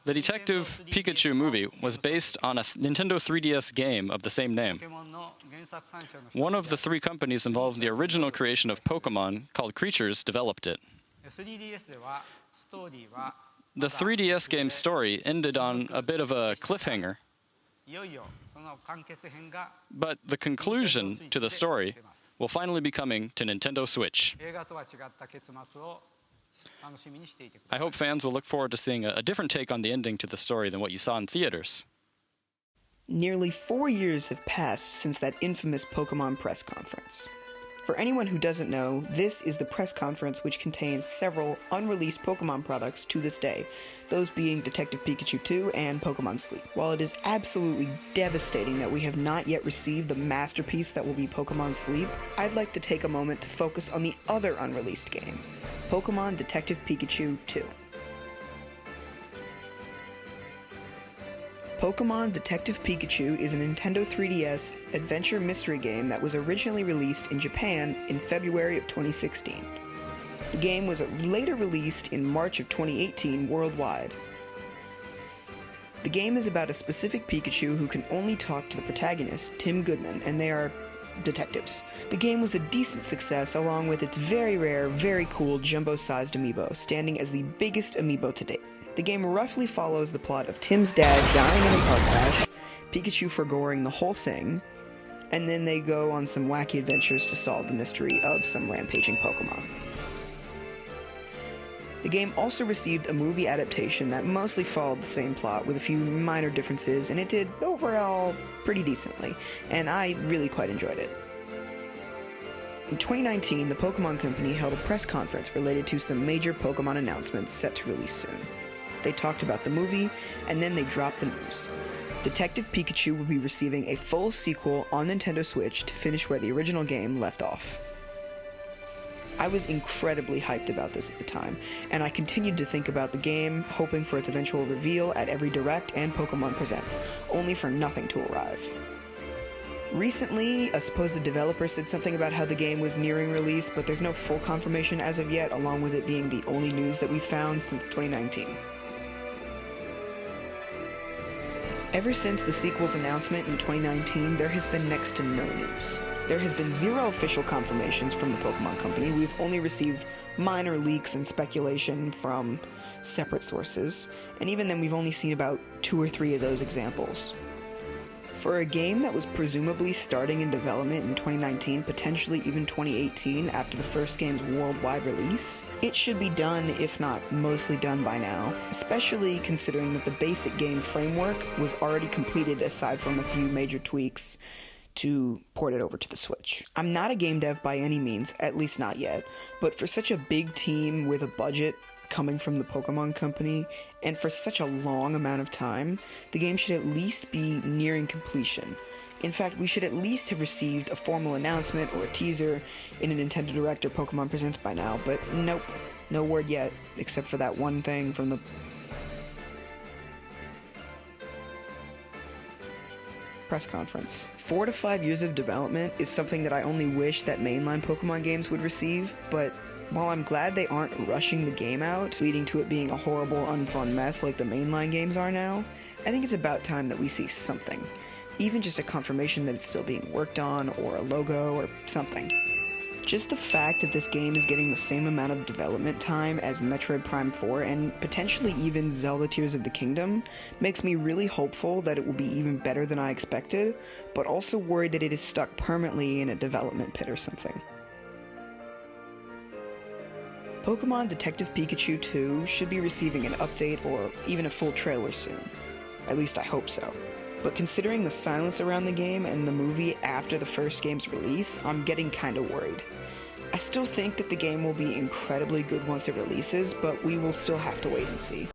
The Detective Pikachu movie was based on a Nintendo 3DS game of the same name. One of the three companies involved in the original creation of Pokemon, called Creatures, developed it. The 3DS game's story ended on a bit of a cliffhanger, but the conclusion to the story will finally be coming to Nintendo Switch. I hope fans will look forward to seeing a different take on the ending to the story than what you saw in theaters. Nearly 4 years have passed since that infamous Pokemon press conference. For anyone who doesn't know, this is the press conference which contains several unreleased Pokemon products to this day, those being Detective Pikachu 2 and Pokemon Sleep. While it is absolutely devastating that we have not yet received the masterpiece that will be Pokemon Sleep, I'd like to take a moment to focus on the other unreleased game, Pokemon Detective Pikachu 2. Pokemon Detective Pikachu is a Nintendo 3DS adventure mystery game that was originally released in Japan in February of 2016. The game was later released in March of 2018 worldwide. The game is about a specific Pikachu who can only talk to the protagonist, Tim Goodman, and they are detectives. The game was a decent success along with its very rare, very cool jumbo-sized amiibo, standing as the biggest amiibo to date. The game roughly follows the plot of Tim's dad dying in a car crash, Pikachu forgoing the whole thing, and then they go on some wacky adventures to solve the mystery of some rampaging Pokemon. The game also received a movie adaptation that mostly followed the same plot with a few minor differences, and it did overall pretty decently, and I really quite enjoyed it. In 2019, the Pokemon Company held a press conference related to some major Pokemon announcements set to release soon. They talked about the movie, and then they dropped the news. Detective Pikachu will be receiving a full sequel on Nintendo Switch to finish where the original game left off. I was incredibly hyped about this at the time, and I continued to think about the game, hoping for its eventual reveal at every Direct and Pokemon Presents, only for nothing to arrive. Recently, a supposed developer said something about how the game was nearing release, but there's no full confirmation as of yet, along with it being the only news that we've found since 2019. Ever since the sequel's announcement in 2019, there has been next to no news. There has been zero official confirmations from the Pokemon Company. We've only received minor leaks and speculation from separate sources, and even then we've only seen about 2 or 3 of those examples. For a game that was presumably starting in development in 2019, potentially even 2018 after the first game's worldwide release, it should be done, if not mostly done by now, especially considering that the basic game framework was already completed aside from a few major tweaks to port it over to the Switch. I'm not a game dev by any means, at least not yet, but for such a big team with a budget coming from the Pokemon Company, and for such a long amount of time, the game should at least be nearing completion. In fact, we should at least have received a formal announcement or a teaser in a Nintendo Direct or Pokemon Presents by now, but nope, no word yet, except for that one thing from the press conference. 4 to 5 years of development is something that I only wish that mainline Pokemon games would receive, but while I'm glad they aren't rushing the game out, leading to it being a horrible, unfun mess like the mainline games are now, I think it's about time that we see something. Even just a confirmation that it's still being worked on, or a logo, or something. Just the fact that this game is getting the same amount of development time as Metroid Prime 4 and potentially even Zelda Tears of the Kingdom makes me really hopeful that it will be even better than I expected, but also worried that it is stuck permanently in a development pit or something. Pokemon Detective Pikachu 2 should be receiving an update or even a full trailer soon. At least I hope so. But considering the silence around the game and the movie after the first game's release, I'm getting kinda worried. I still think that the game will be incredibly good once it releases, but we will still have to wait and see.